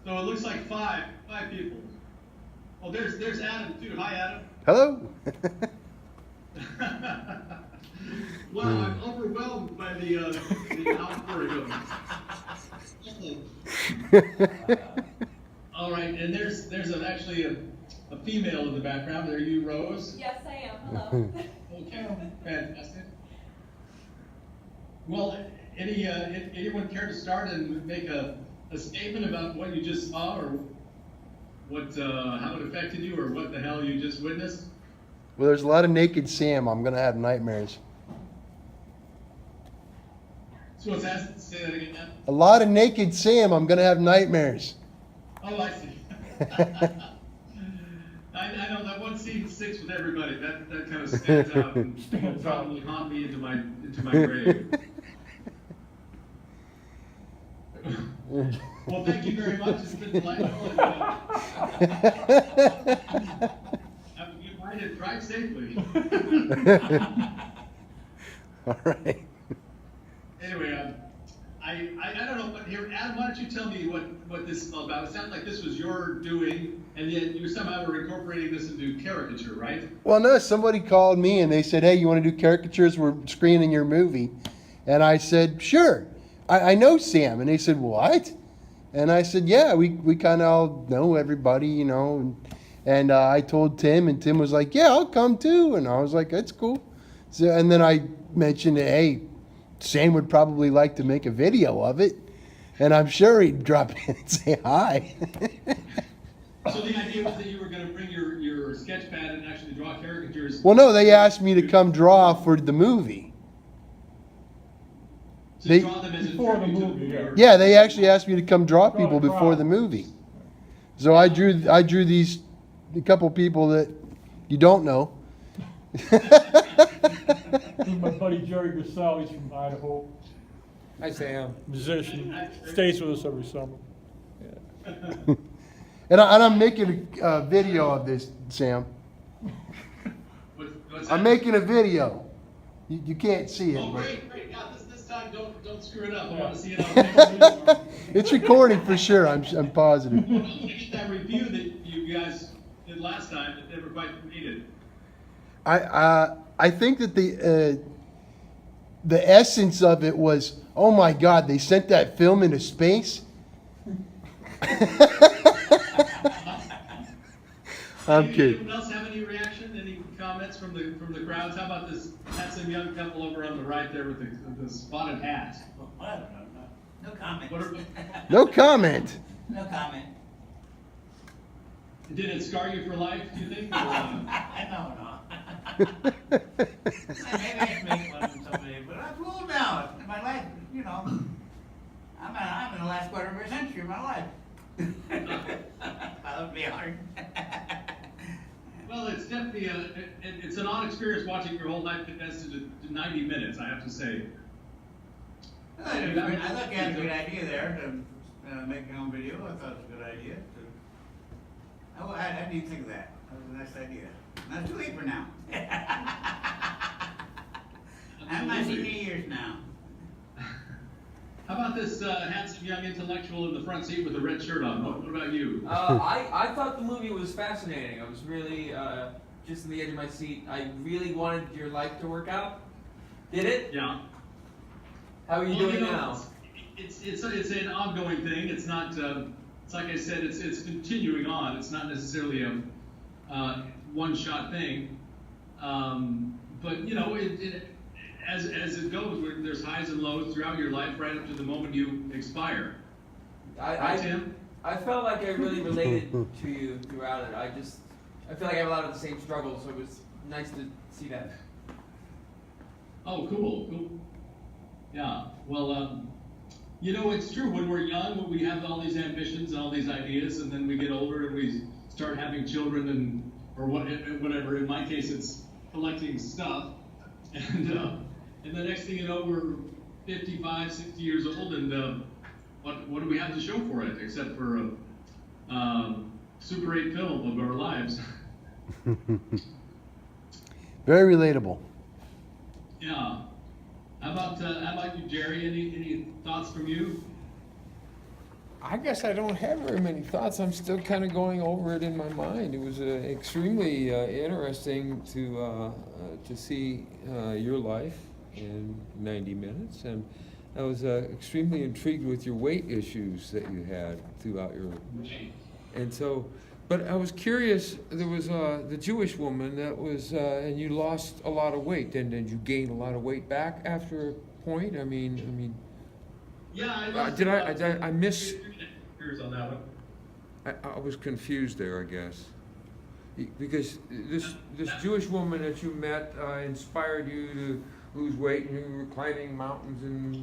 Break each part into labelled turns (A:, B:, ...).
A: So it looks like five people. Oh, there's Adam too. Hi, Adam.
B: Hello.
A: Well, I'm overwhelmed by the outpouring of. All right, and there's actually a female in the background. Are you Rose?
C: Yes, I am. Hello.
A: Okay, fantastic. Well, anyone care to start and make a statement about what you just saw, or what how it affected you, or what the hell you just witnessed?
B: Well, there's a lot of naked Sam. I'm gonna have nightmares.
A: So what's that? Say that again.
B: A lot of naked Sam. I'm gonna have nightmares.
A: Oh, I see. I know that one scene sticks with everybody. That kind of stands out and will probably haunt me into my grave. Well, thank you very much. It's been delightful. You might have drive safely.
B: All right.
A: Anyway, I don't know, but here, Adam, why don't you tell me what this is all about? It sounds like this was your doing, and yet you somehow were incorporating this into caricature, right?
B: Well, no, somebody called me and they said, hey, you want to do caricatures? We're screening your movie. And I said, sure. I know Sam. And they said, what? And I said, yeah, we kind of all know everybody, you know. And I told Tim, and Tim was like, yeah, I'll come too. And I was like, that's cool. So, and then I mentioned, hey, Sam would probably like to make a video of it. And I'm sure he'd drop in and say hi.
A: So the idea was that you were going to bring your sketch pad and actually draw caricatures.
B: Well, no, they asked me to come draw for the movie.
A: To draw them as
D: before the movie, yeah.
B: Yeah, they actually asked me to come draw people before the movie. So I drew these a couple people that you don't know.
D: My buddy Jerry Grisell, he's from Idaho.
E: Hi, Sam.
D: Musician, stays with us every summer.
E: Yeah.
B: And I'm making a video of this, Sam.
A: What's
B: I'm
A: that?
B: making a video. You can't see it.
A: Oh,
B: But
A: great. Yeah, this time don't screw it up. I want to see it on video.
B: it's recording for sure. I'm positive.
A: Well, I'm going to get that review that you guys did last time that never quite made it.
B: I think that the essence of it was, oh my God, they sent that film into space. I'm kidding.
A: Anyone else have any reaction? Any comments from the crowds? How about this handsome young couple over on the right there with the spotted hat?
F: No comment.
B: No comment.
F: No comment.
A: Did it scar you for life, do you think? Or,
F: No. Maybe I can make one someday, but I'm cool now. My life, you know, I'm in the last quarter of a century of my life. That would be hard.
A: Well, it's definitely it's an odd experience watching your whole life condensed into 90 minutes, I have to say.
F: I look at it as a good idea there to make your own video. I thought it was a good idea. I didn't think of that. That was a nice idea. Not too late for now. I'm in my senior years now.
A: How about this handsome young intellectual in the front seat with the red shirt on? What about you?
E: I thought the movie was fascinating. I was really just on the edge of my seat. I really wanted your life to work out. Did it?
A: Yeah.
E: How are you doing now?
A: It's an ongoing thing. It's not. It's like I said. It's continuing on. It's not necessarily a one-shot thing. But you know, as it goes, there's highs and lows throughout your life, right up to the moment you expire. Right, Tim?
E: I felt like I really related to you throughout it. I feel like I have a lot of the same struggles, so it was nice to see that.
A: Oh, cool. Yeah. Well, you know, it's true. When we're young, when we have all these ambitions and all these ideas, and then we get older and we start having children or whatever. In my case, it's collecting stuff. And the next thing you know, we're 55, 60 years old, and what do we have to show for it except for a Super 8 film of our lives?
B: Very relatable.
A: Yeah. How about you, Jerry? Any thoughts from you?
C: I guess I don't have very many thoughts. I'm still kind of going over it in my mind. It was extremely interesting to see your life in 90 minutes, and I was extremely intrigued with your weight issues that you had throughout your. And so, but I was curious. There was the Jewish woman that was, and you lost a lot of weight. And did you gain a lot of weight back after a point? I mean.
A: Yeah,
C: I miss?
A: Years on that one.
C: I was confused there, I guess, because this Jewish woman that you met inspired you to lose weight, and you were climbing mountains, and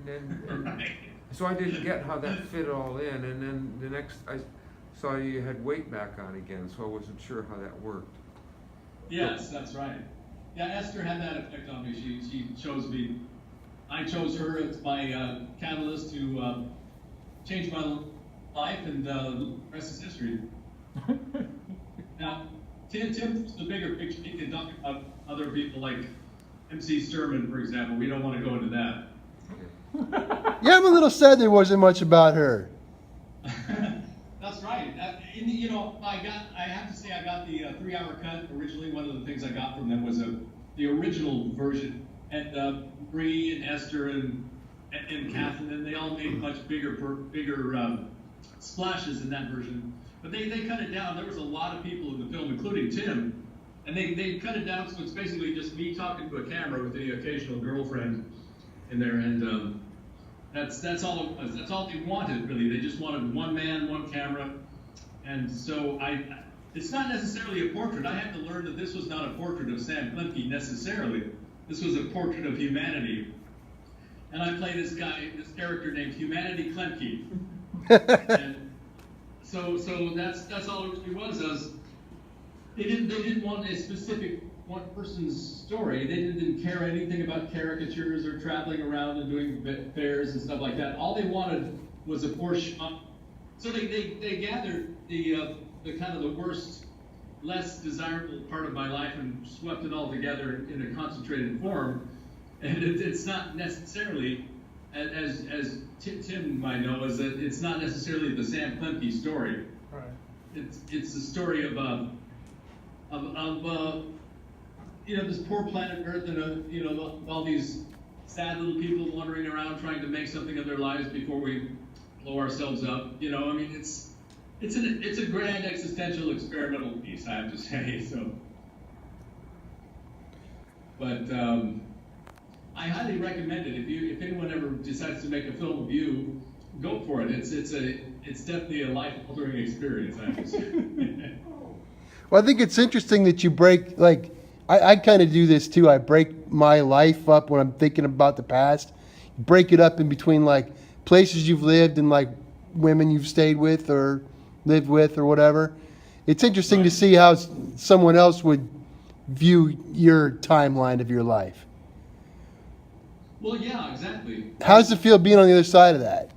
C: then so I didn't get how that fit all in, and then the next I saw you had weight back on again, so I wasn't sure how that worked.
A: Yes, that's right. Yeah, Esther had that effect on me. She chose me. I chose her as my catalyst to change my life, and the rest is history. Now, Tim's the bigger picture. He can talk about other people like MC Sturman, for example. We don't want to go into that.
B: Yeah, I'm a little sad there wasn't much about her.
A: That's right. I have to say I got the 3-hour cut originally. One of the things I got from them was the original version, and Bree and Esther and Kathleen, and they all made much bigger splashes in that version. But they cut it down. There was a lot of people in the film, including Tim, and they cut it down so it's basically just me talking to a camera with the occasional girlfriend in there, and that's all it was. That's all they wanted, really. They just wanted one man, one camera, and so it's not necessarily a portrait. I had to learn that this was not a portrait of Sam Klemke necessarily. This was a portrait of humanity. And I play this character named Humanity Klemke. And so that's all it really was. They didn't want a specific one person's story. They didn't care anything about caricatures or traveling around and doing fairs and stuff like that. All they wanted was a Porsche. So they gathered the kind of the worst, less desirable part of my life and swept it all together in a concentrated form. And it's not necessarily, as Tim might know, is that it's not necessarily the Sam Klemke story.
D: Right.
A: It's the story of this poor planet Earth, and all these sad little people wandering around trying to make something of their lives before we blow ourselves up. It's a grand existential experimental piece, I have to say. So, but I highly recommend it. If anyone ever decides to make a film of you, go for it. It's definitely a life-altering experience, I have to say.
B: Well, I think it's interesting that you break, like, I kind of do this too. I break my life up when I'm thinking about the past. Break it up in between, like, places you've lived and, like, women you've stayed with or lived with or whatever. It's interesting to see how someone else would view your timeline of your life.
A: Well, yeah, exactly.
B: How does it feel being on the other side of that?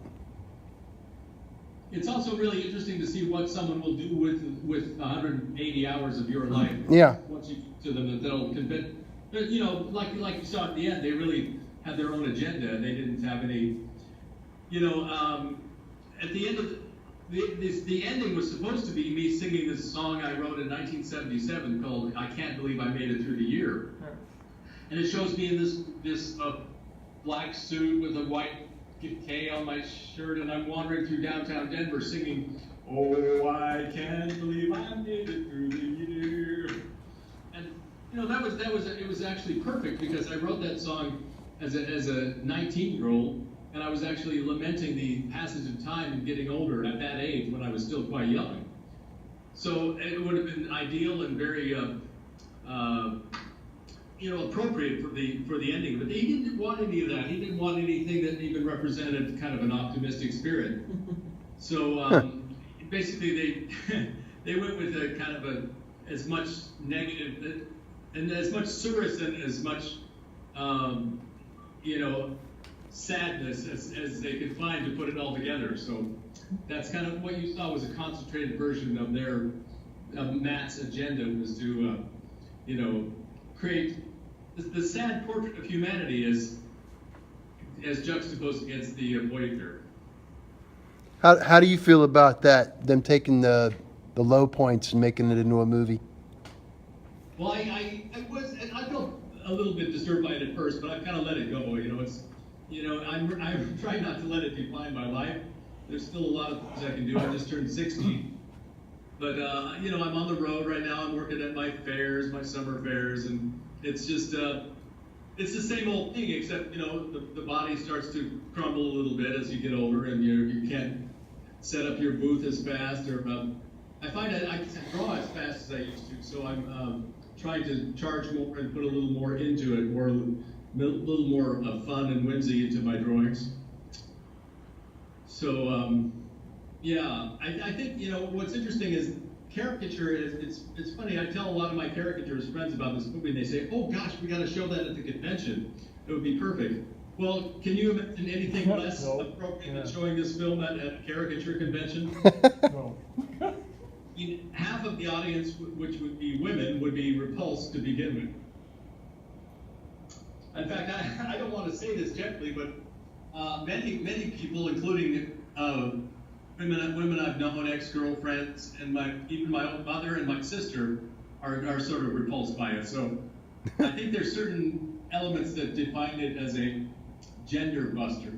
A: It's also really interesting to see what someone will do with 180 hours of your life.
B: Yeah.
A: Once you to them, that they'll convince. But like you saw at the end, they really had their own agenda. They didn't have any. At the end of the ending was supposed to be me singing this song I wrote in 1977 called "I Can't Believe I Made It Through the Year," and it shows me in this black suit with a white K on my shirt, and I'm wandering through downtown Denver singing, "Oh, I can't believe I made it through the year." And it was actually perfect because I wrote that song as a 19-year-old, and I was actually lamenting the passage of time and getting older at that age when I was still quite young. So it would have been ideal and very appropriate for the ending, but he didn't want any of that. He didn't want anything that even represented kind of an optimistic spirit. So basically, they went with a kind of as much negative and as much service and as much sadness as they could find to put it all together. So that's kind of what you saw was a concentrated version of Matt's agenda was to create the sad portrait of humanity as juxtaposed against the voyager.
B: How do you feel about that? Them taking the low points and making it into a movie?
A: Well, I felt a little bit disturbed by it at first, but I've kind of let it go. I'm trying not to let it define my life. There's still a lot of things I can do. I just turned 60. But, I'm on the road right now. I'm working at my fairs, my summer fairs, and it's just, it's the same old thing, except, the body starts to crumble a little bit as you get older, and you can't set up your booth as fast, or I find that I can't draw as fast as I used to, so I'm trying to charge more and put a little more into it, or a little more fun and whimsy into my drawings. So, I think, what's interesting is caricature it's funny, I tell a lot of my caricaturist friends about this movie, and they say, oh gosh, we got to show that at the convention. It would be perfect. Well, can you imagine anything less
D: No.
A: appropriate than
D: Yeah.
A: showing this film at a caricature convention?
D: No.
A: Half of the audience, which would be women, would be repulsed to begin with. In fact, I don't want to say this gently, but many people, including women I've known, ex-girlfriends, and even my own mother and my sister are sort of repulsed by it. So I think there's certain elements that define it as a gender buster.